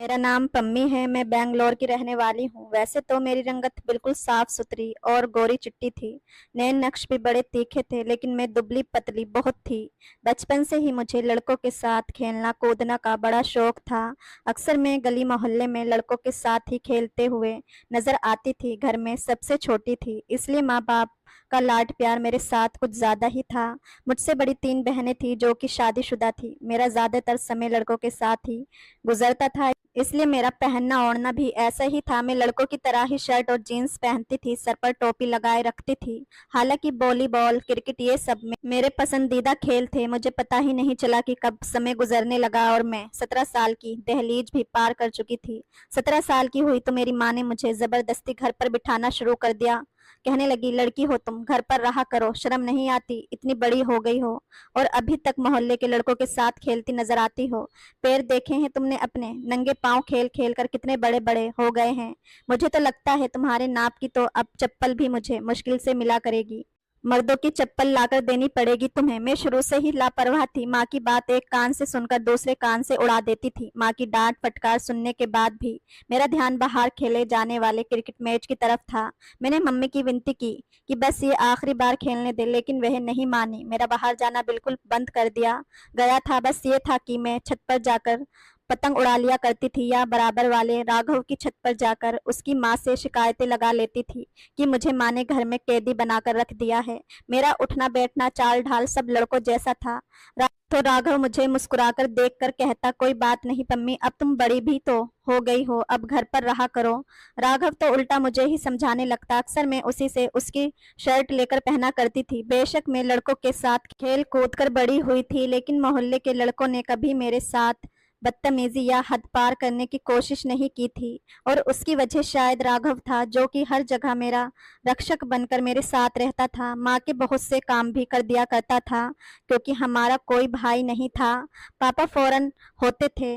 मेरा नाम पम्मी है। मैं बेंगलोर की रहने वाली हूँ। वैसे तो मेरी रंगत बिल्कुल साफ सुथरी और गोरी चिट्टी थी। नैन नक्श भी बड़े तीखे थे, लेकिन मैं दुबली पतली बहुत थी। बचपन से ही मुझे लड़कों के साथ खेलना कूदना का बड़ा शौक था। अक्सर मैं गली मोहल्ले में लड़कों के साथ ही खेलते हुए नजर आती थी। घर में सबसे छोटी थी, इसलिए माँ बाप का लाड प्यार मेरे साथ कुछ ज्यादा ही था। मुझसे बड़ी 3 बहनें थी जो कि शादीशुदा थी। मेरा ज्यादातर समय लड़कों के साथ ही गुजरता था, इसलिए मेरा पहनना ओढ़ना भी ऐसा ही था। मैं लड़कों की तरह ही शर्ट और जीन्स पहनती थी, सर पर टोपी लगाए रखती थी। हालांकि वॉलीबॉल क्रिकेट ये सब मेरे पसंदीदा खेल थे। मुझे पता ही नहीं चला कि कब समय गुजरने लगा और मैं 17 साल की दहलीज भी पार कर चुकी थी। 17 साल की हुई तो मेरी माँ ने मुझे जबरदस्ती घर पर बिठाना शुरू कर दिया। कहने लगी, लड़की हो तुम, घर पर रहा करो, शर्म नहीं आती, इतनी बड़ी हो गई हो और अभी तक मोहल्ले के लड़कों के साथ खेलती नजर आती हो। पैर देखे हैं तुमने अपने? नंगे पांव खेल खेल कर कितने बड़े बड़े हो गए हैं। मुझे तो लगता है तुम्हारे नाप की तो अब चप्पल भी मुझे मुश्किल से मिला करेगी। मर्दों की चप्पल लाकर देनी पड़ेगी तुम्हें। मैं शुरू से ही लापरवाह थी। माँ की बात एक कान से सुनकर दूसरे कान से उड़ा देती थी। माँ की डांट फटकार सुनने के बाद भी मेरा ध्यान बाहर खेले जाने वाले क्रिकेट मैच की तरफ था। मैंने मम्मी की विनती की कि बस ये आखिरी बार खेलने दे, लेकिन वह नहीं मानी। मेरा बाहर जाना बिल्कुल बंद कर दिया गया था। बस ये था कि मैं छत पर जाकर पतंग उड़ा लिया करती थी या बराबर वाले राघव की छत पर जाकर उसकी माँ से शिकायतें लगा लेती थी कि मुझे माँ ने घर में कैदी बनाकर रख दिया है। मेरा उठना बैठना चाल ढाल सब लड़कों जैसा था। तो राघव मुझे मुस्कुराकर देखकर कहता, कोई बात नहीं पम्मी, अब तुम बड़ी भी तो हो गई हो, अब घर पर रहा करो। राघव तो उल्टा मुझे ही समझाने लगता। अक्सर मैं उसी से उसकी शर्ट लेकर पहना करती थी। बेशक मैं लड़कों के साथ खेल कूद कर बड़ी हुई थी, लेकिन मोहल्ले के लड़कों ने कभी मेरे साथ बदतमीजी या हद पार करने की कोशिश नहीं की थी। और उसकी वजह शायद राघव था, जो कि हर जगह मेरा रक्षक बनकर मेरे साथ रहता था। माँ के बहुत से काम भी कर दिया करता था, क्योंकि हमारा कोई भाई नहीं था। पापा फौरन होते थे,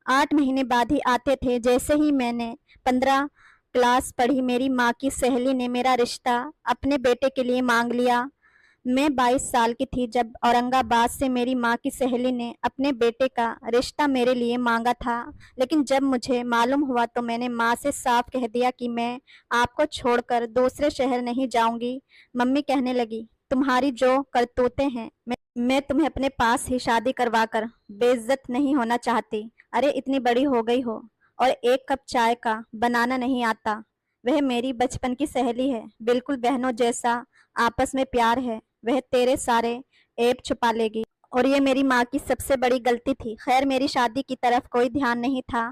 8 महीने बाद ही आते थे। जैसे ही मैंने 15 क्लास पढ़ी, मेरी माँ की सहेली ने मेरा रिश्ता अपने बेटे के लिए मांग लिया। मैं 22 साल की थी जब औरंगाबाद से मेरी माँ की सहेली ने अपने बेटे का रिश्ता मेरे लिए मांगा था। लेकिन जब मुझे मालूम हुआ तो मैंने माँ से साफ कह दिया कि मैं आपको छोड़कर दूसरे शहर नहीं जाऊंगी। मम्मी कहने लगी, तुम्हारी जो करतूतें हैं, मैं तुम्हें अपने पास ही शादी करवाकर बेइज्जत नहीं होना चाहती। अरे इतनी बड़ी हो गई हो और एक कप चाय का बनाना नहीं आता। वह मेरी बचपन की सहेली है, बिल्कुल बहनों जैसा आपस में प्यार है। वह तेरे सारे ऐब छुपा लेगी। और ये मेरी माँ की सबसे बड़ी गलती थी। खैर, मेरी शादी की तरफ कोई ध्यान नहीं था।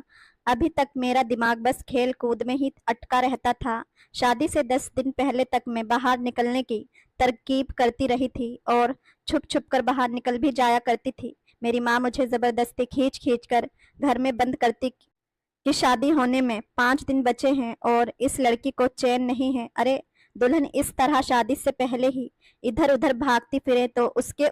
अभी तक मेरा दिमाग बस खेल कूद में ही अटका रहता था। शादी से 10 दिन पहले तक मैं बाहर निकलने की तरकीब करती रही थी और छुप छुप कर बाहर निकल भी जाया करती थी। मेरी माँ मुझे जबरदस्ती खींच खींच कर घर में बंद करती कि शादी होने में 5 दिन बचे हैं और इस लड़की को चैन नहीं है। अरे दुल्हन इस तरह शादी से पहले ही इधर उधर भागती फिरे तो उसके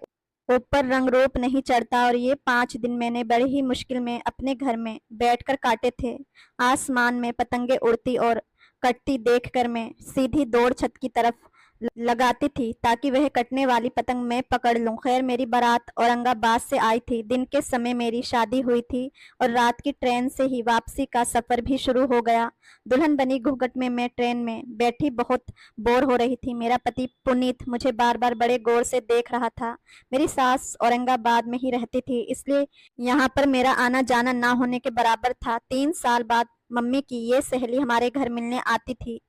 ऊपर रंग रूप नहीं चढ़ता। और ये 5 दिन मैंने बड़ी ही मुश्किल में अपने घर में बैठकर काटे थे। आसमान में पतंगे उड़ती और कटती देखकर मैं सीधी दौड़ छत की तरफ लगाती थी ताकि वह कटने वाली पतंग मैं पकड़ लूं। खैर, मेरी बारात औरंगाबाद से आई थी। दिन के समय मेरी शादी हुई थी और रात की ट्रेन से ही वापसी का सफर भी शुरू हो गया। दुल्हन बनी घूंघट में मैं ट्रेन में बैठी बहुत बोर हो रही थी। मेरा पति पुनीत मुझे बार बार बड़े गौर से देख रहा था। मेरी सास औरंगाबाद में ही रहती थी, इसलिए यहाँ पर मेरा आना जाना ना होने के बराबर था। 3 साल बाद मम्मी की ये सहेली हमारे घर मिलने आती थी।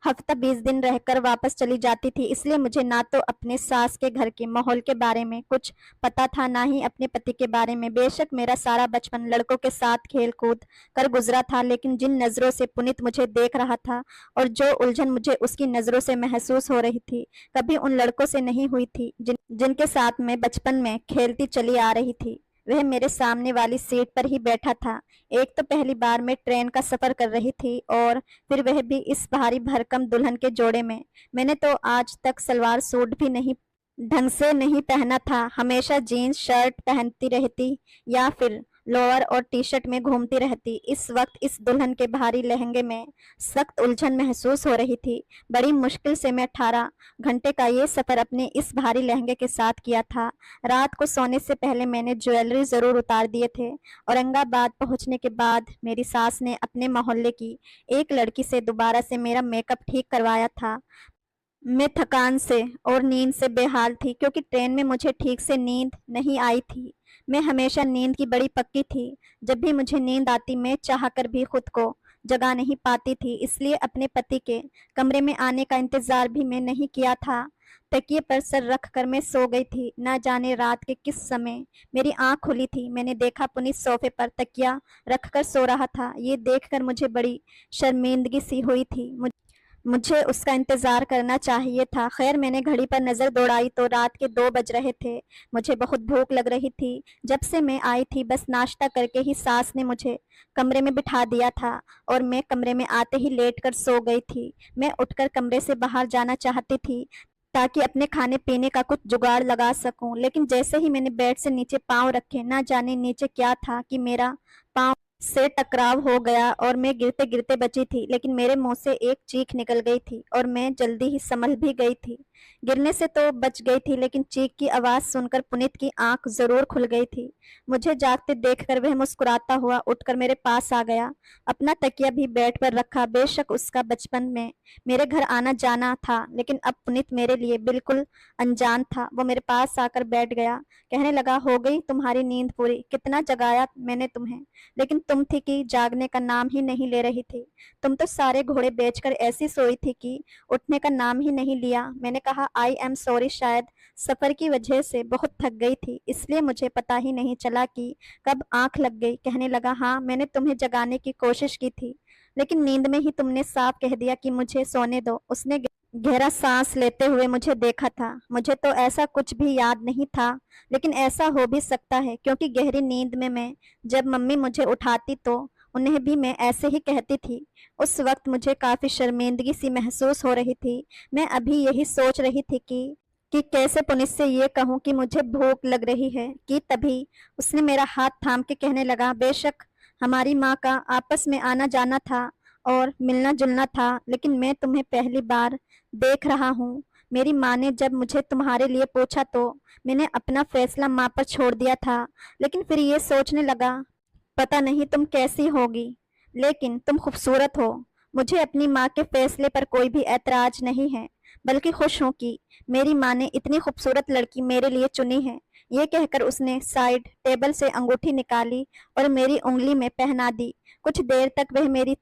हफ्ता 20 दिन रहकर वापस चली जाती थी। इसलिए मुझे ना तो अपने सास के घर के माहौल के बारे में कुछ पता था, ना ही अपने पति के बारे में। बेशक मेरा सारा बचपन लड़कों के साथ खेल कूद कर गुजरा था, लेकिन जिन नजरों से पुनीत मुझे देख रहा था और जो उलझन मुझे उसकी नजरों से महसूस हो रही थी, कभी उन लड़कों से नहीं हुई थी जिनके साथ मैं बचपन में खेलती चली आ रही थी। वह मेरे सामने वाली सीट पर ही बैठा था। एक तो पहली बार मैं ट्रेन का सफर कर रही थी और फिर वह भी इस भारी भरकम दुल्हन के जोड़े में। मैंने तो आज तक सलवार सूट भी नहीं ढंग से नहीं पहना था। हमेशा जीन्स शर्ट पहनती रहती या फिर लोअर और टी शर्ट में घूमती रहती। इस वक्त इस दुल्हन के भारी लहंगे में सख्त उलझन महसूस हो रही थी। बड़ी मुश्किल से मैं 18 घंटे का ये सफर अपने इस भारी लहंगे के साथ किया था। रात को सोने से पहले मैंने ज्वेलरी जरूर उतार दिए थे। औरंगाबाद पहुंचने के बाद मेरी सास ने अपने मोहल्ले की एक लड़की से दोबारा से मेरा मेकअप ठीक करवाया था। मैं थकान से और नींद से बेहाल थी क्योंकि ट्रेन में मुझे ठीक से नींद नहीं आई थी। मैं हमेशा नींद की बड़ी पक्की थी। जब भी मुझे नींद आती मैं चाहकर भी खुद को जगा नहीं पाती थी, इसलिए अपने पति के कमरे में आने का इंतजार भी मैं नहीं किया था। तकिए पर सर रख कर मैं सो गई थी। ना जाने रात के किस समय मेरी आंख खुली थी। मैंने देखा पुनीत सोफे पर तकिया रखकर सो रहा था। ये देखकर मुझे बड़ी शर्मिंदगी सी हुई थी। मुझे उसका इंतजार करना चाहिए था। खैर मैंने घड़ी पर नजर दौड़ाई तो रात के 2 बज रहे थे। मुझे बहुत भूख लग रही थी। जब से मैं आई थी बस नाश्ता करके ही सास ने मुझे कमरे में बिठा दिया था और मैं कमरे में आते ही लेट कर सो गई थी। मैं उठकर कमरे से बाहर जाना चाहती थी ताकि अपने खाने पीने का कुछ जुगाड़ लगा सकूं, लेकिन जैसे ही मैंने बेड से नीचे पांव रखे, ना जाने नीचे क्या था कि मेरा पांव से टकराव हो गया और मैं गिरते गिरते बची थी। लेकिन मेरे मुंह से एक चीख निकल गई थी और मैं जल्दी ही संभल भी गई थी। गिरने से तो बच गई थी, लेकिन चीख की आवाज सुनकर पुनीत की आंख जरूर खुल गई थी। मुझे जागते देखकर वह मुस्कुराता हुआ उठकर मेरे पास आ गया। अपना तकिया भी बेड पर रखा। बेशक उसका बचपन में मेरे घर आना जाना था, लेकिन अब पुनीत मेरे लिए बिल्कुल अनजान था। वो मेरे पास आकर बैठ गया। कहने लगा, हो गई तुम्हारी नींद पूरी? कितना जगाया मैंने तुम्हें, लेकिन तुम थी कि जागने का नाम ही नहीं ले रही थी। तुम तो सारे घोड़े बेचकर ऐसी सोई थी कि उठने का नाम ही नहीं लिया। मैंने कहा, आई एम सॉरी, शायद सफर की वजह से बहुत थक गई थी, इसलिए मुझे पता ही नहीं चला कि कब आंख लग गई। कहने लगा, हाँ मैंने तुम्हें जगाने की कोशिश की थी, लेकिन नींद में ही तुमने साफ कह दिया कि मुझे सोने दो। उसने गहरा सांस लेते हुए मुझे देखा था। मुझे तो ऐसा कुछ भी याद नहीं था, लेकिन ऐसा हो भी सकता है क्योंकि गहरी नींद में मैं जब मम्मी मुझे उठाती तो उन्हें भी मैं ऐसे ही कहती थी। उस वक्त मुझे काफी शर्मिंदगी सी महसूस हो रही थी। मैं अभी यही सोच रही थी कि कैसे पुलिस से ये कहूँ कि मुझे भूख लग रही है कि तभी उसने मेरा हाथ थाम के कहने लगा, बेशक हमारी माँ का आपस में आना जाना था और मिलना जुलना था, लेकिन मैं तुम्हें पहली बार देख रहा हूँ। मेरी माँ ने जब मुझे तुम्हारे लिए पूछा तो मैंने अपना फैसला माँ पर छोड़ दिया था, लेकिन फिर ये सोचने लगा, पता नहीं तुम कैसी होगी, लेकिन तुम खूबसूरत हो। मुझे अपनी माँ के फैसले पर कोई भी ऐतराज नहीं है, बल्कि खुश हूँ कि मेरी माँ ने इतनी खूबसूरत लड़की मेरे लिए चुनी है। ये कहकर उसने साइड टेबल से अंगूठी निकाली और मेरी उंगली में पहना दी। कुछ देर तक वह मेरी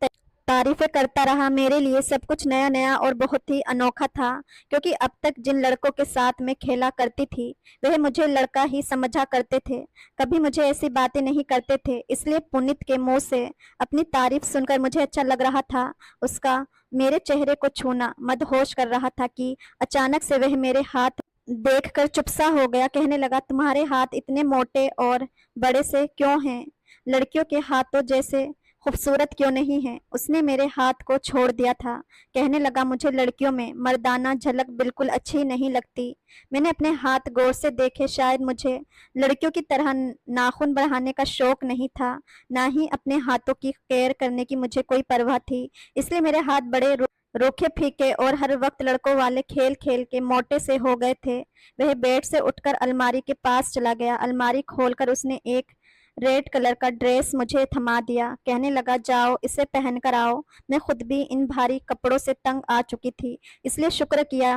तारीफें करता रहा। मेरे लिए सब कुछ नया नया और बहुत ही अनोखा था, क्योंकि अब तक जिन लड़कों के साथ मैं खेला करती थी वह मुझे लड़का ही समझा करते थे, कभी मुझे ऐसी बातें नहीं करते थे। इसलिए पुनीत के मुंह से अपनी तारीफ सुनकर मुझे अच्छा लग रहा था। उसका मेरे चेहरे को छूना मदहोश कर रहा था कि अचानक से वह मेरे हाथ देखकर चुपसा हो गया। कहने लगा, तुम्हारे हाथ इतने मोटे और बड़े से क्यों हैं? लड़कियों के हाथ तो जैसे खूबसूरत क्यों नहीं है? उसने मेरे हाथ को छोड़ दिया था। कहने लगा, मुझे लड़कियों में मर्दाना झलक बिल्कुल अच्छी नहीं लगती। मैंने अपने हाथ गौर से देखे। शायद मुझे लड़कियों की तरह नाखून बढ़ाने का शौक नहीं था, ना ही अपने हाथों की केयर करने की मुझे कोई परवाह थी। इसलिए मेरे हाथ बड़े रोखे फीके और हर वक्त लड़कों वाले खेल खेल के मोटे से हो गए थे। वह बेड से उठकर अलमारी के पास चला गया। अलमारी खोलकर उसने एक रेड कलर का ड्रेस मुझे थमा दिया। कहने लगा, जाओ इसे पहन कर आओ। मैं खुद भी इन भारी कपड़ों से तंग आ चुकी थी, इसलिए शुक्र किया।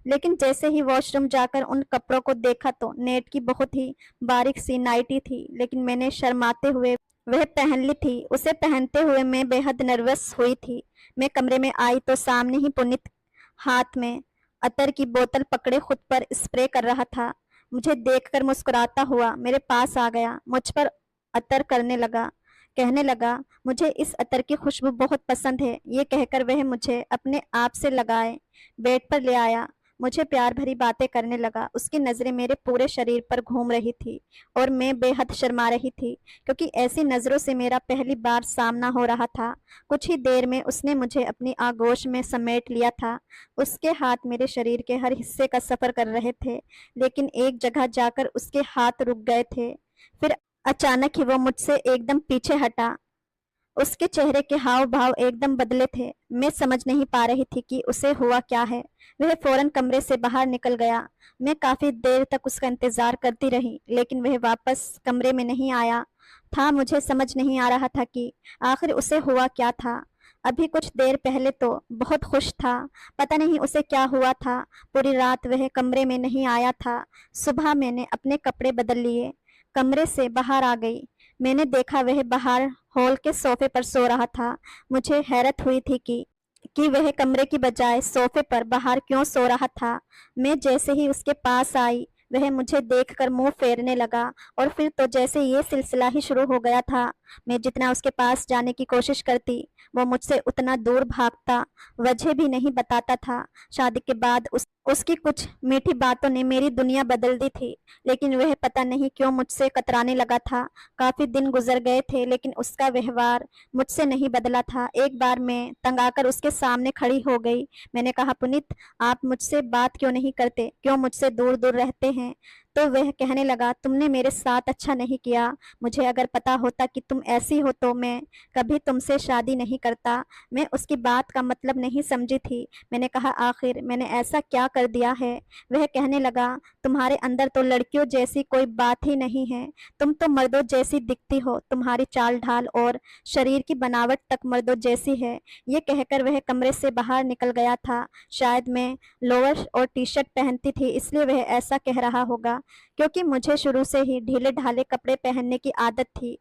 लेकिन जैसे ही वॉशरूम जाकर उन कपड़ों को देखा तो नेट की बहुत ही बारीक सी नाइटी थी, लेकिन मैंने शर्माते हुए वह पहन ली थी। उसे पहनते हुए मैं बेहद नर्वस हुई थी। मैं कमरे में आई तो सामने ही पुनीत हाथ में अतर की बोतल पकड़े खुद पर स्प्रे कर रहा था। मुझे देखकर मुस्कुराता हुआ मेरे पास आ गया, मुझ पर अतर करने लगा। कहने लगा, मुझे इस अतर की खुशबू बहुत पसंद है। ये कहकर वह मुझे अपने आप से लगाए बेड पर ले आया। मुझे प्यार भरी बातें करने लगा। उसकी नजरें मेरे पूरे शरीर पर घूम रही थी और मैं बेहद शर्मा रही थी, क्योंकि ऐसी नजरों से मेरा पहली बार सामना हो रहा था। कुछ ही देर में उसने मुझे अपनी आगोश में समेट लिया था। उसके हाथ मेरे शरीर के हर हिस्से का सफर कर रहे थे, लेकिन एक जगह जाकर उसके हाथ रुक गए थे। फिर अचानक ही वो मुझसे एकदम पीछे हटा। उसके चेहरे के हाव भाव एकदम बदले थे। मैं समझ नहीं पा रही थी कि उसे हुआ क्या है। वह फौरन कमरे से बाहर निकल गया। मैं काफी देर तक उसका इंतजार करती रही, लेकिन वह वापस कमरे में नहीं आया था। मुझे समझ नहीं आ रहा था कि आखिर उसे हुआ क्या था। अभी कुछ देर पहले तो बहुत खुश था। पता नहीं उसे क्या हुआ था। पूरी रात वह कमरे में नहीं आया था। सुबह मैंने अपने कपड़े बदल लिए, कमरे से बाहर आ गई। मैंने देखा वह बाहर हॉल के सोफे पर सो रहा था। मुझे हैरत हुई थी कि वह कमरे की बजाय सोफे पर बाहर क्यों सो रहा था। मैं जैसे ही उसके पास आई, वह मुझे देखकर मुंह फेरने लगा, और फिर तो जैसे ये सिलसिला ही शुरू हो गया था। मैं जितना उसके पास जाने की कोशिश करती, वो मुझसे उतना दूर भागता, वजह भी नहीं बताता था। शादी के बाद उसकी कुछ मीठी बातों ने मेरी दुनिया बदल दी थी, लेकिन वह पता नहीं क्यों मुझसे कतराने लगा था। काफी दिन गुजर गए थे, लेकिन उसका व्यवहार मुझसे नहीं बदला था। एक बार मैं तंग आकर उसके सामने खड़ी हो गई। मैंने कहा, पुनीत, आप मुझसे बात क्यों नहीं करते, क्यों मुझसे दूर दूर रहते हैं? तो वह कहने लगा, तुमने मेरे साथ अच्छा नहीं किया। मुझे अगर पता होता कि तुम ऐसी हो तो मैं कभी तुमसे शादी नहीं करता। मैं उसकी बात का मतलब नहीं समझी थी। मैंने कहा, आखिर मैंने ऐसा क्या कर दिया है? वह कहने लगा, तुम्हारे अंदर तो लड़कियों जैसी कोई बात ही नहीं है। तुम तो मर्दों जैसी दिखती हो। तुम्हारी चाल ढाल और शरीर की बनावट तक मर्दों जैसी है। ये कहकर वह कमरे से बाहर निकल गया था। शायद मैं लोअर और टी शर्ट पहनती थी, इसलिए वह ऐसा कह रहा होगा। क्योंकि मुझे शुरू से ही ढीले ढाले कपड़े पहनने की आदत थी,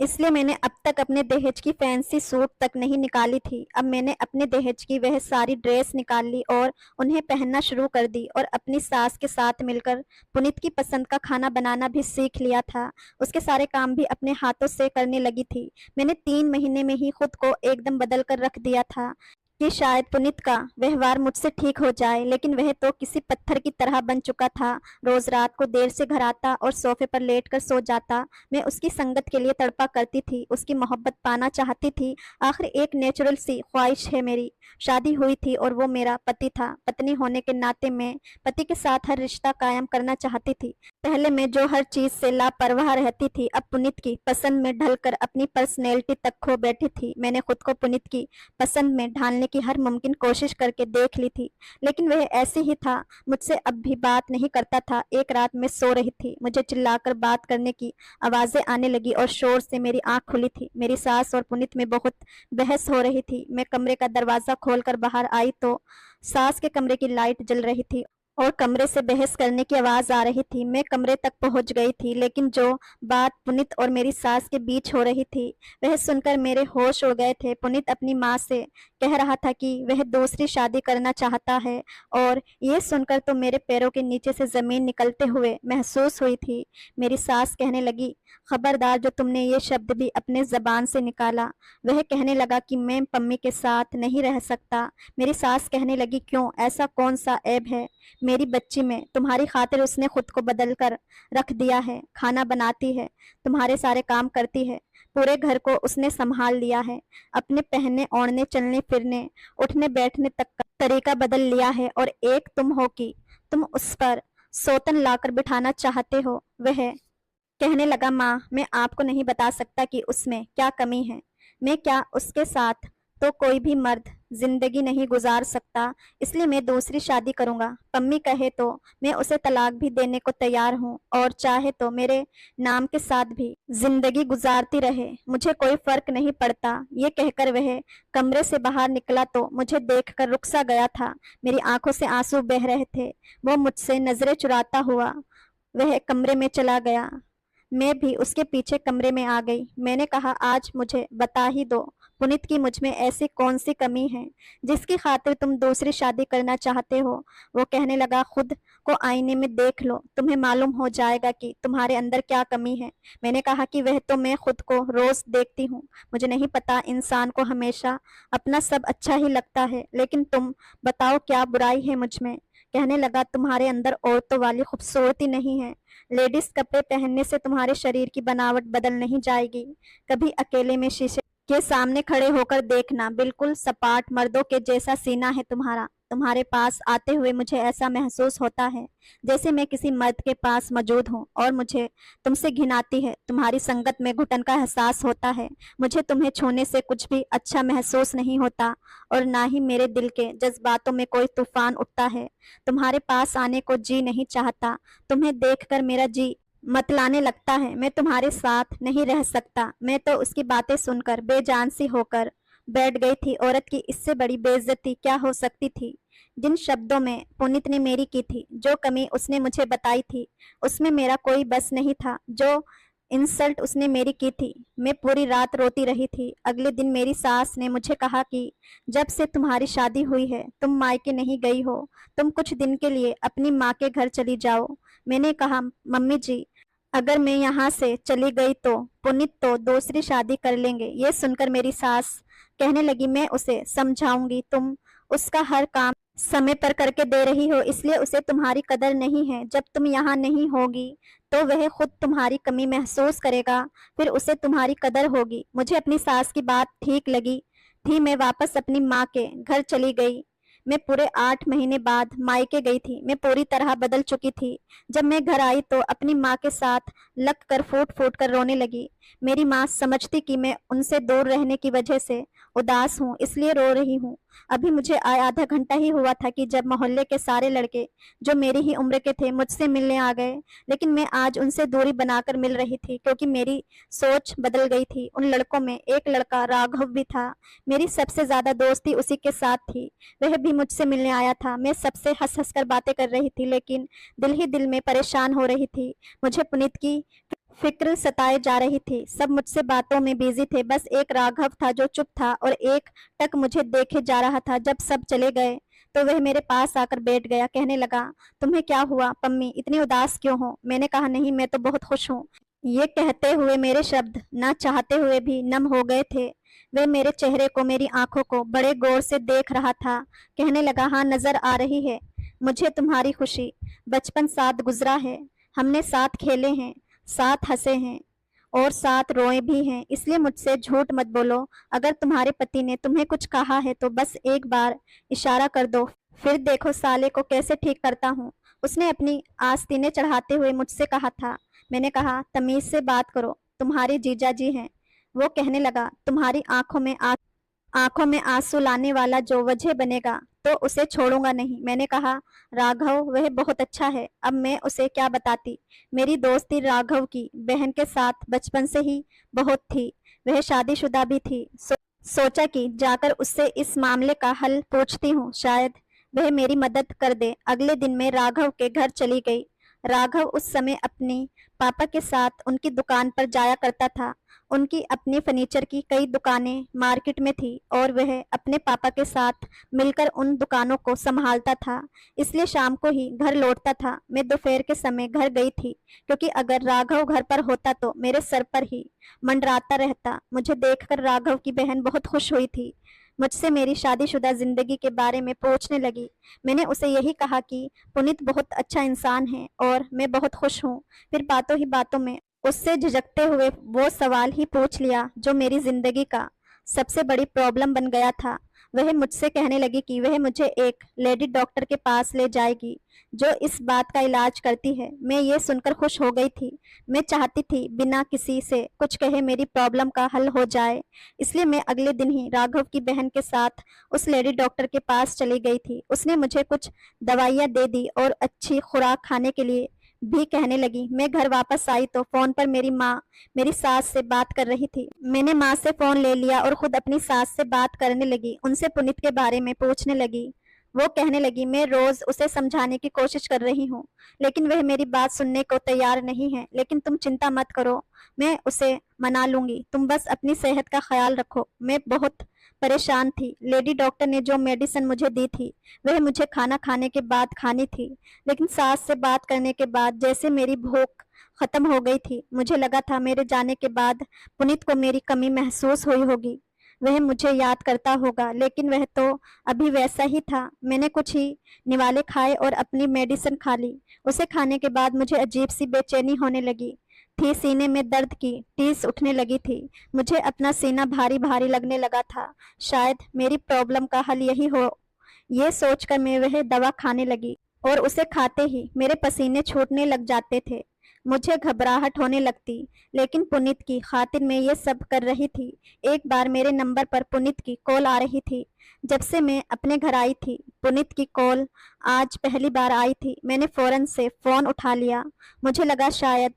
इसलिए मैंने अब तक अपने दहेज की फैंसी सूट तक नहीं निकाली थी। अब मैंने अपने दहेज की वह सारी ड्रेस निकाल ली और उन्हें पहनना शुरू कर दी, और अपनी सास के साथ मिलकर पुनीत की पसंद का खाना बनाना भी सीख लिया था। उसके सारे काम भी अपने हाथों से करने लगी थी। मैंने 3 महीने में ही खुद को एकदम बदल कर रख दिया था कि शायद पुनीत का व्यवहार मुझसे ठीक हो जाए, लेकिन वह तो किसी पत्थर की तरह बन चुका था। रोज रात को देर से घर आता और सोफे पर लेटकर सो जाता। मैं उसकी संगत के लिए तड़पा करती थी, उसकी मोहब्बत पाना चाहती थी। आखिर एक नेचुरल सी ख्वाहिश है मेरी। शादी हुई थी और वो मेरा पति था। पत्नी होने के नाते मैं पति के साथ हर रिश्ता कायम करना चाहती थी। पहले मैं जो हर चीज से लापरवाह रहती थी, अब पुनीत की पसंद में ढलकर अपनी पर्सनैलिटी तक खो बैठी थी। मैंने खुद को पुनीत की पसंद में ढालने की हर मुमकिन कोशिश करके देख ली थी, लेकिन वह ऐसे ही था, मुझसे अब भी बात नहीं करता था। एक रात मैं सो रही थी, मुझे चिल्लाकर बात करने की आवाजें आने लगी और शोर से मेरी आंख खुली थी। मेरी सास और पुनीत में बहुत बहस हो रही थी। मैं कमरे का दरवाजा खोलकर बाहर आई तो सास के कमरे की लाइट जल रही थी और कमरे से बहस करने की आवाज आ रही थी। मैं कमरे तक पहुंच गई थी, लेकिन जो बात पुनीत और मेरी सास के बीच हो रही थी, वह सुनकर मेरे होश उड़ गए थे। पुनीत अपनी माँ से कह रहा था कि वह दूसरी शादी करना चाहता है, और ये सुनकर तो मेरे पैरों के नीचे से जमीन निकलते हुए महसूस हुई थी। मेरी सास कहने लगी, खबरदार जो तुमने ये शब्द भी अपने जबान से निकाला। वह कहने लगा कि मैं पम्मी के साथ नहीं रह सकता। मेरी सास कहने लगी, क्यों, ऐसा कौन सा ऐब है मेरी बच्ची में? तुम्हारी खातिर उसने खुद को बदल कर रख दिया है। खाना बनाती है, तुम्हारे सारे काम करती है, पूरे घर को उसने संभाल लिया है। अपने पहनने ओढ़ने चलने फिरने उठने बैठने तक का तरीका बदल लिया है, और एक तुम हो कि तुम उस पर सौतन लाकर बिठाना चाहते हो। वह कहने लगा, माँ, मैं आपको नहीं बता सकता कि उसमें क्या कमी है। मैं क्या, उसके साथ तो कोई भी मर्द जिंदगी नहीं गुजार सकता, इसलिए मैं दूसरी शादी करूंगा। पम्मी कहे तो मैं उसे तलाक भी देने को तैयार हूँ, और चाहे तो मेरे नाम के साथ भी जिंदगी गुजारती रहे, मुझे कोई फर्क नहीं पड़ता। ये कहकर वह कमरे से बाहर निकला तो मुझे देखकर रुक सा गया था। मेरी आंखों से आंसू बह रहे थे। वो मुझसे नजरें चुराता हुआ वह कमरे में चला गया। मैं भी उसके पीछे कमरे में आ गई। मैंने कहा, आज मुझे बता ही दो, पुनीत की मुझ में ऐसी कौन सी कमी है जिसकी खातिर तुम दूसरी शादी करना चाहते हो? वो कहने लगा, खुद को आईने में देख लो, तुम्हें मालूम हो जाएगा कि तुम्हारे अंदर क्या कमी है। मैंने कहा कि वह तो मैं खुद को रोज देखती हूँ। मुझे नहीं पता, इंसान को हमेशा अपना सब अच्छा ही लगता है, लेकिन तुम बताओ क्या बुराई है मुझ में? कहने लगा, तुम्हारे अंदर औरतों वाली खूबसूरती नहीं है। लेडीज कपड़े पहनने से तुम्हारे शरीर की बनावट बदल नहीं जाएगी। कभी अकेले में शीशे के सामने खड़े होकर देखना, बिल्कुल सपाट मर्दों के जैसा सीना है तुम्हारा। तुम्हारे पास आते हुए मुझे ऐसा महसूस होता है जैसे मैं किसी मर्द के पास मौजूद हूँ और मुझे तुमसे घिन आती है। तुम्हारी संगत में घुटन का एहसास होता है। मुझे तुम्हें छूने से कुछ भी अच्छा महसूस नहीं होता और ना ही मेरे दिल के जज्बातों में कोई तूफान उठता है। तुम्हारे पास आने को जी नहीं चाहता। तुम्हें देखकर मेरा जी मतलाने लगता है। मैं तुम्हारे साथ नहीं रह सकता। मैं तो उसकी बातें सुनकर बेजान सी होकर बैठ गई थी। औरत की इससे बड़ी बेइज्जती क्या हो सकती थी। जिन शब्दों में पुनीत ने मेरी की थी, जो कमी उसने मुझे बताई थी, उसमें मेरा कोई बस नहीं था। जो इंसल्ट उसने मेरी की थी, मैं पूरी रात रोती रही थी। अगले दिन मेरी सास ने मुझे कहा कि जब से तुम्हारी शादी हुई है तुम मायके नहीं गई हो, तुम कुछ दिन के लिए अपनी माँ के घर चली जाओ। मैंने कहा, मम्मी जी, अगर मैं यहाँ से चली गई तो पुनीत तो दूसरी शादी कर लेंगे। ये सुनकर मेरी सास कहने लगी, मैं उसे समझाऊंगी। तुम उसका हर काम समय पर करके दे रही हो, इसलिए उसे तुम्हारी कदर नहीं है। जब तुम यहाँ नहीं होगी तो वह खुद तुम्हारी कमी महसूस करेगा, फिर उसे तुम्हारी कदर होगी। मुझे अपनी सास की बात ठीक लगी थी। मैं वापस अपनी माँ के घर चली गई। मैं पूरे 8 महीने बाद मायके गई थी। मैं पूरी तरह बदल चुकी थी। जब मैं घर आई तो अपनी माँ के साथ लग कर फूट फूट कर रोने लगी। मेरी माँ समझती कि मैं उनसे दूर रहने की वजह से उदास हूँ, इसलिए रो रही हूँ। अभी मुझे आए आधा घंटा ही हुआ था कि जब मोहल्ले के सारे लड़के जो मेरी ही उम्र के थे मुझसे मिलने आ गए। लेकिन मैं आज उनसे दूरी बनाकर मिल रही थी क्योंकि मेरी सोच बदल गई थी। उन लड़कों में एक लड़का राघव भी था। मेरी सबसे ज्यादा दोस्ती उसी के साथ थी। वह भी मुझसे मिलने आया था। मैं सबसे हंस हंस कर बातें कर रही थी, लेकिन दिल ही दिल में परेशान हो रही थी। मुझे पुनीत की फिक्र सताए जा रही थी। सब मुझसे बातों में बिजी थे। बस एक राघव था जो चुप था और एक टक मुझे देखे जा रहा था। जब सब चले गए तो वह मेरे पास आकर बैठ गया। कहने लगा, तुम्हें क्या हुआ पम्मी, इतनी उदास क्यों हो? मैंने कहा, नहीं, मैं तो बहुत खुश हूँ। ये कहते हुए मेरे शब्द ना चाहते हुए भी नम हो गए थे। वह मेरे चेहरे को, मेरी आंखों को बड़े गौर से देख रहा था। कहने लगा, हाँ, नजर आ रही है मुझे तुम्हारी खुशी। बचपन साथ गुजरा है। हमने साथ खेले हैं, साथ हंसे हैं और साथ रोए भी हैं। इसलिए मुझसे झूठ मत बोलो। अगर तुम्हारे पति ने तुम्हें कुछ कहा है तो बस एक बार इशारा कर दो, फिर देखो साले को कैसे ठीक करता हूँ। उसने अपनी आस्तीनें चढ़ाते हुए मुझसे कहा था। मैंने कहा, तमीज से बात करो, तुम्हारे जीजा जी हैं। वो कहने लगा, तुम्हारी आंखों में आंसू लाने वाला जो वजह बनेगा तो उसे छोड़ूंगा नहीं। मैंने कहा, राघव वह बहुत अच्छा है। अब मैं उसे क्या बताती। मेरी दोस्ती राघव की बहन के साथ बचपन से ही बहुत थी। वह शादीशुदा भी थी। सोचा कि जाकर उससे इस मामले का हल पूछती हूँ, शायद वह मेरी मदद कर दे। अगले दिन मैं राघव के घर चली गई। राघव उस समय अपने पापा के साथ उनकी दुकान पर जाया करता था। उनकी अपनी फर्नीचर की कई दुकानें मार्केट में थी और वह अपने पापा के साथ मिलकर उन दुकानों को संभालता था, इसलिए शाम को ही घर लौटता था। मैं दोपहर के समय घर गई थी क्योंकि अगर राघव घर पर होता तो मेरे सर पर ही मंडराता रहता। मुझे देखकर राघव की बहन बहुत खुश हुई थी। मुझसे मेरी शादीशुदा जिंदगी के बारे में पूछने लगी। मैंने उसे यही कहा कि पुनीत बहुत अच्छा इंसान है और मैं बहुत खुश हूँ। फिर बातों ही बातों में उससे झिझकते हुए वो सवाल ही पूछ लिया जो मेरी जिंदगी का सबसे बड़ी प्रॉब्लम बन गया था। वह मुझसे कहने लगी कि वह मुझे एक लेडी डॉक्टर के पास ले जाएगी जो इस बात का इलाज करती है। मैं ये सुनकर खुश हो गई थी। मैं चाहती थी बिना किसी से कुछ कहे मेरी प्रॉब्लम का हल हो जाए। इसलिए मैं अगले दिन ही राघव की बहन के साथ उस लेडी डॉक्टर के पास चली गई थी। उसने मुझे कुछ दवाइयाँ दे दी और अच्छी खुराक खाने के लिए भी कहने लगी। मैं घर वापस आई तो फोन पर मेरी माँ मेरी सास से बात कर रही थी। मैंने माँ से फोन ले लिया और खुद अपनी सास से बात करने लगी। उनसे पुनीत के बारे में पूछने लगी। वो कहने लगी, मैं रोज उसे समझाने की कोशिश कर रही हूँ लेकिन वह मेरी बात सुनने को तैयार नहीं है। लेकिन तुम चिंता मत करो, मैं उसे मना लूंगी। तुम बस अपनी सेहत का ख्याल रखो। मैं बहुत परेशान थी। लेडी डॉक्टर ने जो मेडिसिन मुझे दी थी वह मुझे खाना खाने के बाद खानी थी, लेकिन सास से बात करने के बाद जैसे मेरी भूख खत्म हो गई थी। मुझे लगा था मेरे जाने के बाद पुनीत को मेरी कमी महसूस हुई होगी, वह मुझे याद करता होगा, लेकिन वह तो अभी वैसा ही था। मैंने कुछ ही निवाले खाए और अपनी मेडिसिन खा ली। उसे खाने के बाद मुझे अजीब सी बेचैनी होने लगी थी। सीने में दर्द की टीस उठने लगी थी। मुझे अपना सीना भारी भारी लगने लगा था। शायद मेरी प्रॉब्लम का हल यही हो ये सोचकर मैं वह दवा खाने लगी और उसे खाते ही मेरे पसीने छूटने लग जाते थे। मुझे घबराहट होने लगती, लेकिन पुनीत की खातिर मैं ये सब कर रही थी। एक बार मेरे नंबर पर पुनीत की कॉल आ रही थी। जब से मैं अपने घर आई थी, पुनीत की कॉल आज पहली बार आई थी। मैंने फौरन से फ़ोन उठा लिया। मुझे लगा शायद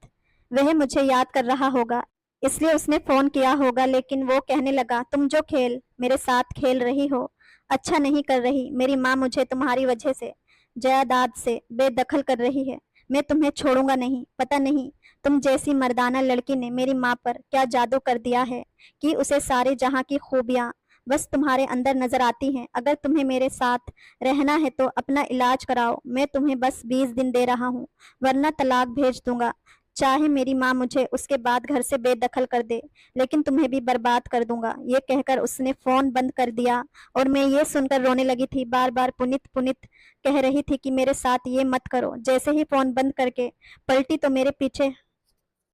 वह मुझे याद कर रहा होगा, इसलिए उसने फ़ोन किया होगा, लेकिन वो कहने लगा, तुम जो खेल मेरे साथ खेल रही हो, अच्छा नहीं कर रही। मेरी माँ मुझे तुम्हारी वजह से जायदाद से बेदखल कर रही है। मैं तुम्हें छोड़ूंगा नहीं। पता नहीं तुम जैसी मर्दाना लड़की ने मेरी माँ पर क्या जादू कर दिया है कि उसे सारे जहाँ की खूबियाँ बस तुम्हारे अंदर नजर आती हैं। अगर तुम्हें मेरे साथ रहना है तो अपना इलाज कराओ। मैं तुम्हें बस 20 दिन दे रहा हूँ, वरना तलाक भेज दूंगा। चाहे मेरी माँ मुझे उसके बाद घर से बेदखल कर दे, लेकिन तुम्हें भी बर्बाद कर दूंगा। ये कहकर उसने फोन बंद कर दिया और मैं ये सुनकर रोने लगी थी। बार बार पुनीत पुनीत कह रही थी कि मेरे साथ ये मत करो। जैसे ही फोन बंद करके पलटी तो मेरे पीछे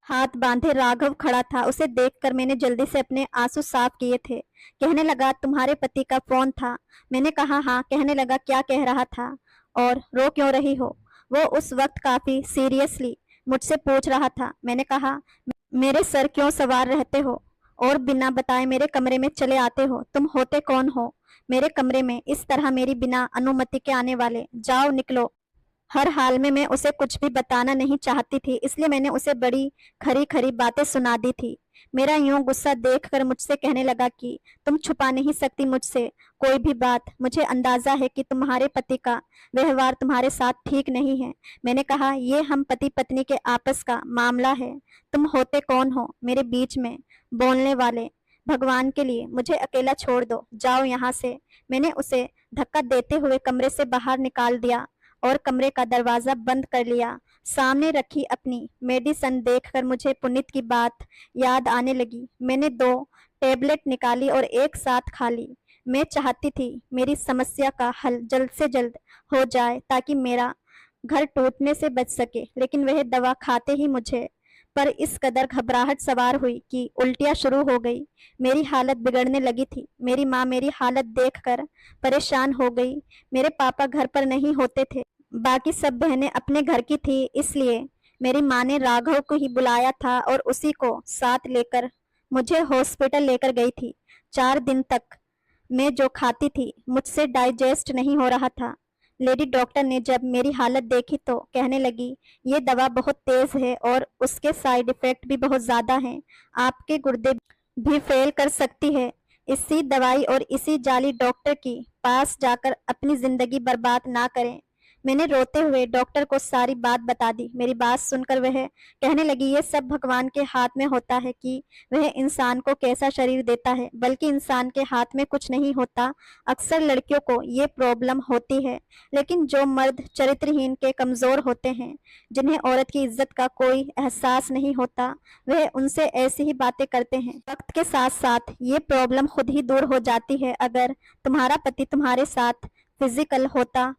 हाथ बांधे राघव खड़ा था। उसे देखकर मैंने जल्दी से अपने आंसू साफ किए थे। कहने लगा, तुम्हारे पति का फोन था? मैंने कहा हाँ। कहने लगा, क्या कह रहा था और रो क्यों रही हो? वो उस वक्त काफी सीरियसली मुझसे पूछ रहा था। मैंने कहा, मेरे सर क्यों सवार रहते हो और बिना बताए मेरे कमरे में चले आते हो? तुम होते कौन हो मेरे कमरे में इस तरह मेरी बिना अनुमति के आने वाले? जाओ, निकलो। हर हाल में मैं उसे कुछ भी बताना नहीं चाहती थी, इसलिए मैंने उसे बड़ी खरी खरी बातें सुना दी थी। मेरा यूं गुस्सा देखकर मुझसे कहने लगा कि तुम छुपा नहीं सकती मुझसे कोई भी बात। मुझे अंदाजा है कि तुम्हारे पति का व्यवहार तुम्हारे साथ ठीक नहीं है। मैंने कहा, ये हम पति पत्नी के आपस का मामला है। तुम होते कौन हो मेरे बीच में बोलने वाले? भगवान के लिए मुझे अकेला छोड़ दो, जाओ यहाँ से। मैंने उसे धक्का देते हुए कमरे से बाहर निकाल दिया और कमरे का दरवाजा बंद कर लिया। सामने रखी अपनी मेडिसिन देखकर मुझे पुनीत की बात याद आने लगी। मैंने 2 टेबलेट निकाली और एक साथ खा ली। मैं चाहती थी मेरी समस्या का हल जल्द से जल्द हो जाए ताकि मेरा घर टूटने से बच सके, लेकिन वह दवा खाते ही मुझे पर इस कदर घबराहट सवार हुई कि उल्टियां शुरू हो गई। मेरी हालत बिगड़ने लगी थी। मेरी माँ मेरी हालत देखकर परेशान हो गई। मेरे पापा घर पर नहीं होते थे, बाकी सब बहनें अपने घर की थी, इसलिए मेरी माँ ने राघव को ही बुलाया था और उसी को साथ लेकर मुझे हॉस्पिटल लेकर गई थी। 4 दिन तक मैं जो खाती थी मुझसे डाइजेस्ट नहीं हो रहा था। लेडी डॉक्टर ने जब मेरी हालत देखी तो कहने लगी, ये दवा बहुत तेज है और उसके साइड इफेक्ट भी बहुत ज्यादा हैं। आपके गुर्दे भी फेल कर सकती है। इसी दवाई और इसी जाली डॉक्टर की पास जाकर अपनी जिंदगी बर्बाद ना करें। मैंने रोते हुए डॉक्टर को सारी बात बता दी। मेरी बात सुनकर वह कहने लगी, ये सब भगवान के हाथ में होता है कि वह इंसान को कैसा शरीर देता है, बल्कि इंसान के हाथ में कुछ नहीं होता। अक्सर लड़कियों को ये प्रॉब्लम होती है, लेकिन जो मर्द चरित्रहीन के कमजोर होते हैं, जिन्हें औरत की इज्जत का कोई एहसास नहीं होता, वह उनसे ऐसी ही बातें करते हैं। वक्त के साथ साथ ये प्रॉब्लम खुद ही दूर हो जाती है। अगर तुम्हारा पति तुम्हारे साथ फिजिकल होता,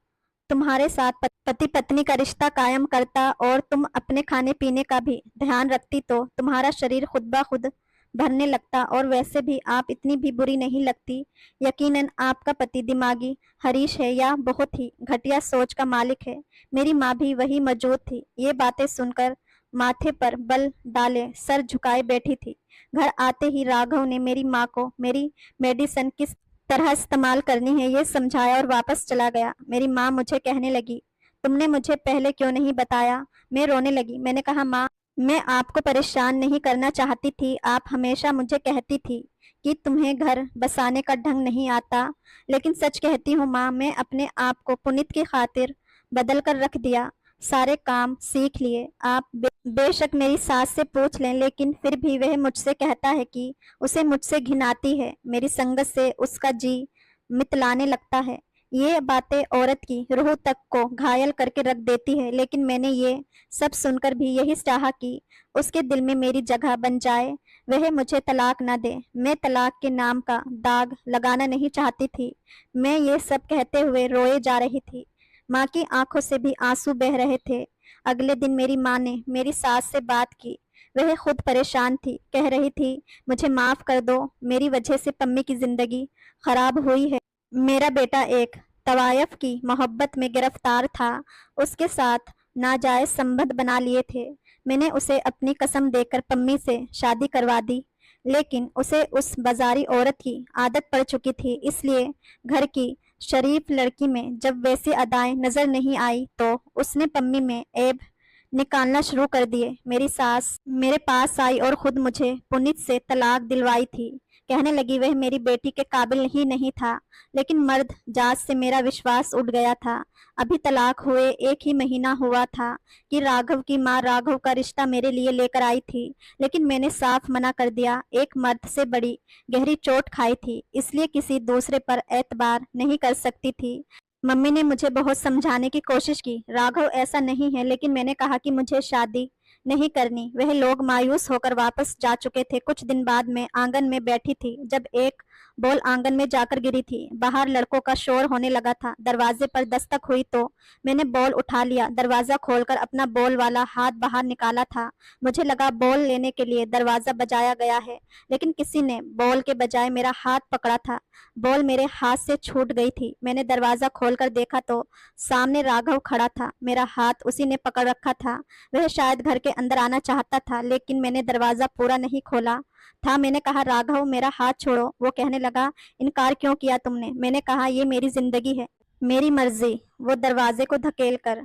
तुम्हारे साथ पति पत्नी का रिश्ता कायम करता और तुम अपने खाने पीने का भी ध्यान रखती, तो तुम्हारा शरीर खुद ब खुद भरने लगता। और वैसे भी आप इतनी भी बुरी नहीं लगती। यकीनन आपका पति दिमागी हरीश है या बहुत ही घटिया सोच का मालिक है। मेरी माँ भी वही मौजूद थी। ये बातें सुनकर माथे पर बल डाले सर झुकाए बैठी थी। घर आते ही राघव ने मेरी माँ को मेरी मेडिसिन किस तरह इस्तेमाल करनी है ये समझाया और वापस चला गया। मेरी माँ मुझे कहने लगी, तुमने मुझे पहले क्यों नहीं बताया? मैं रोने लगी। मैंने कहा, माँ, मैं आपको परेशान नहीं करना चाहती थी। आप हमेशा मुझे कहती थी कि तुम्हें घर बसाने का ढंग नहीं आता, लेकिन सच कहती हूँ माँ, मैं अपने आप को पुनीत की खातिर बदल कर रख दिया। सारे काम सीख लिए। आप बेशक मेरी सास से पूछ लें, लेकिन फिर भी वह मुझसे कहता है कि उसे मुझसे घिन आती है। मेरी संगत से उसका जी मितलाने लगता है। ये बातें औरत की रूह तक को घायल करके रख देती है, लेकिन मैंने ये सब सुनकर भी यही चाहा कि उसके दिल में मेरी जगह बन जाए, वह मुझे तलाक ना दे। मैं तलाक के नाम का दाग लगाना नहीं चाहती थी। मैं ये सब कहते हुए रोए जा रही थी। माँ की आंखों से भी आंसू बह रहे थे। अगले दिन मेरी माँ ने मेरी सास से बात की। वह खुद परेशान थी। कह रही थी, मुझे माफ कर दो, मेरी वजह से पम्मी की जिंदगी खराब हुई है। मेरा बेटा एक तवायफ की मोहब्बत में गिरफ्तार था, उसके साथ नाजायज संबंध बना लिए थे। मैंने उसे अपनी कसम देकर पम्मी से शादी करवा दी, लेकिन उसे उस बाजारी औरत की आदत पड़ चुकी थी, इसलिए घर की शरीफ लड़की में जब वैसी अदाएं नजर नहीं आई तो उसने पम्मी में ऐब निकालना शुरू कर दिए। मेरी सास मेरे पास आई और खुद मुझे पुनीत से तलाक दिलवाई थी। कहने लगी वह मेरी बेटी के काबिल ही नहीं था, लेकिन मर्द जात से मेरा विश्वास उठ गया था। अभी तलाक हुए 1 ही महीना हुआ था कि राघव की माँ राघव का रिश्ता मेरे लिए लेकर आई थी, लेकिन मैंने साफ मना कर दिया। एक मर्द से बड़ी गहरी चोट खाई थी, इसलिए किसी दूसरे पर एतबार नहीं कर सकती थी। मम्मी ने मुझे बहुत समझाने की कोशिश की, राघव ऐसा नहीं है, लेकिन मैंने कहा कि मुझे शादी नहीं करनी। वह लोग मायूस होकर वापस जा चुके थे। कुछ दिन बाद मैं आंगन में बैठी थी जब एक बॉल आंगन में जाकर गिरी थी। बाहर लड़कों का शोर होने लगा था। दरवाजे पर दस्तक हुई तो मैंने बॉल उठा लिया। दरवाजा खोलकर अपना बॉल वाला हाथ बाहर निकाला था। मुझे लगा बॉल लेने के लिए दरवाजा बजाया गया है, लेकिन किसी ने बॉल के बजाय मेरा हाथ पकड़ा था। बॉल मेरे हाथ से छूट गई थी। मैंने दरवाजा खोलकर देखा तो सामने राघव खड़ा था। मेरा हाथ उसी ने पकड़ रखा था। वह शायद घर के अंदर आना चाहता था, लेकिन मैंने दरवाजा पूरा नहीं खोला था। मैंने कहा, राघव मेरा हाथ छोड़ो। वो कहने लगा, इनकार क्यों किया तुमने? मैंने कहा, ये मेरी जिंदगी है, मेरी मर्जी। वो दरवाजे को धकेल कर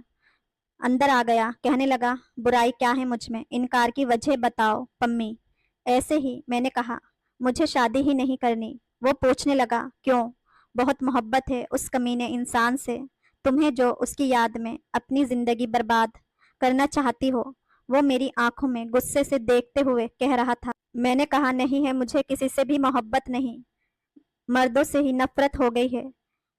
अंदर आ गया। कहने लगा, बुराई क्या है मुझ में? इनकार की वजह बताओ पम्मी। ऐसे ही, मैंने कहा, मुझे शादी ही नहीं करनी। वो पूछने लगा, क्यों? बहुत मोहब्बत है उस कमीने इंसान से, तुम्हें जो उसकी याद में अपनी जिंदगी बर्बाद करना चाहती हो। वो मेरी आंखों में गुस्से से देखते हुए कह रहा था। मैंने कहा, नहीं है, मुझे किसी से भी मोहब्बत नहीं, मर्दों से ही नफरत हो गई है।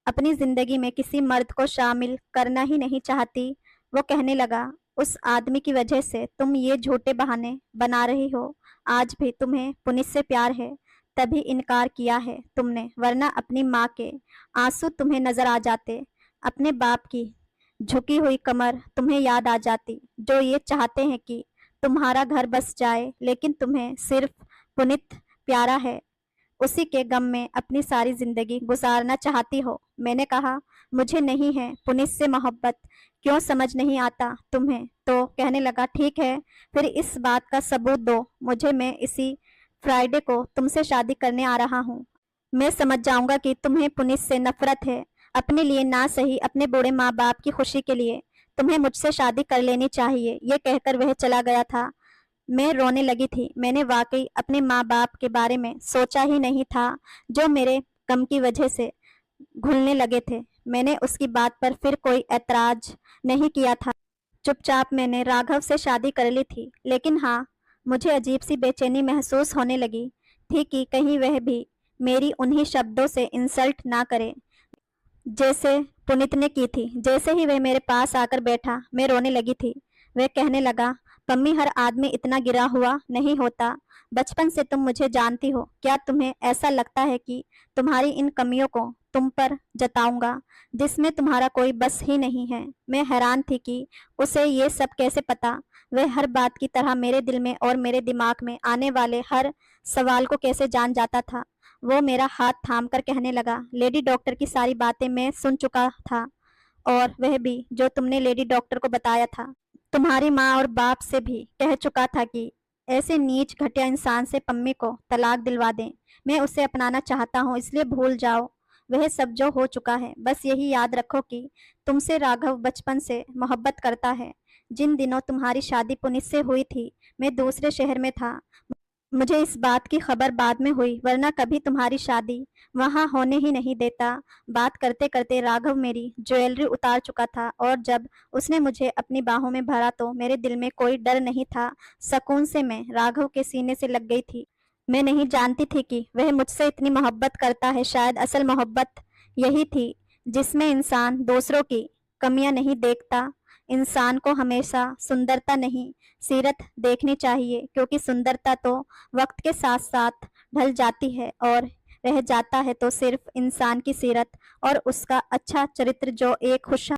अपनी जिंदगी में किसी मर्द को शामिल करना ही नहीं चाहती। वो कहने लगा, उस आदमी की वजह से तुम ये झूठे बहाने बना रही हो। आज भी तुम्हें पुनीत से प्यार है, तभी इनकार किया है तुमने, वरना अपनी माँ के आंसू तुम्हें नजर आ जाते, अपने बाप की झुकी हुई कमर तुम्हें याद आ जाती, जो ये चाहते हैं कि तुम्हारा घर बस जाए, लेकिन तुम्हें सिर्फ पुनीत प्यारा है। उसी के गम में अपनी सारी जिंदगी गुजारना चाहती हो। मैंने कहा, मुझे नहीं है पुनीत से मोहब्बत। क्यों समझ नहीं आता तुम्हें? तो कहने लगा, ठीक है, फिर इस बात का सबूत दो मुझे। मैं इसी फ्राइडे को तुमसे शादी करने आ रहा हूँ। मैं समझ जाऊंगा कि तुम्हें पुनीत से नफरत है। अपने लिए ना सही, अपने बूढ़े माँ बाप की खुशी के लिए तुम्हें मुझसे शादी कर लेनी चाहिए। ये कहकर वह चला गया था। मैं रोने लगी थी। मैंने वाकई अपने माँ बाप के बारे में सोचा ही नहीं था, जो मेरे गम की वजह से घुलने लगे थे। मैंने उसकी बात पर फिर कोई ऐतराज नहीं किया था। चुपचाप मैंने राघव से शादी कर ली थी। लेकिन हाँ, मुझे अजीब सी बेचैनी महसूस होने लगी थी कि कहीं वह भी मेरी उन्हीं शब्दों से इंसल्ट ना करे जैसे पुनीत ने की थी। जैसे ही वह मेरे पास आकर बैठा, मैं रोने लगी थी। वह कहने लगा, पम्मी, हर आदमी इतना गिरा हुआ नहीं होता। बचपन से तुम मुझे जानती हो। क्या तुम्हें ऐसा लगता है कि तुम्हारी इन कमियों को तुम पर जताऊंगा, जिसमें तुम्हारा कोई बस ही नहीं है? मैं हैरान थी कि उसे ये सब कैसे पता। वह हर बात की तरह मेरे दिल में और मेरे दिमाग में आने वाले हर सवाल को कैसे जान जाता था। वो मेरा हाथ थाम कर कहने लगा, लेडी डॉक्टर की सारी बातें मैं सुन चुका था, और वह भी जो तुमने लेडी डॉक्टर को बताया था। तुम्हारी माँ और बाप से भी कह चुका था कि ऐसे नीच घटिया इंसान से पम्मी को तलाक दिलवा दें। मैं उसे अपनाना चाहता हूँ, इसलिए भूल जाओ वह सब जो हो चुका है। बस यही याद रखो कि तुमसे राघव बचपन से मोहब्बत करता है। जिन दिनों तुम्हारी शादी पुनीत से हुई थी, मैं दूसरे शहर में था। मुझे इस बात की खबर बाद में हुई, वरना कभी तुम्हारी शादी वहां होने ही नहीं देता। बात करते करते राघव मेरी ज्वेलरी उतार चुका था, और जब उसने मुझे अपनी बाहों में भरा तो मेरे दिल में कोई डर नहीं था। सुकून से मैं राघव के सीने से लग गई थी। मैं नहीं जानती थी कि वह मुझसे इतनी मोहब्बत करता है। शायद असल मोहब्बत यही थी, जिसमें इंसान दूसरों की कमियां नहीं देखता। इंसान को हमेशा सुंदरता नहीं, सीरत देखनी चाहिए, क्योंकि सुंदरता तो वक्त के साथ साथ ढल जाती है, और रह जाता है तो सिर्फ इंसान की सीरत और उसका अच्छा चरित्र, जो एक खुश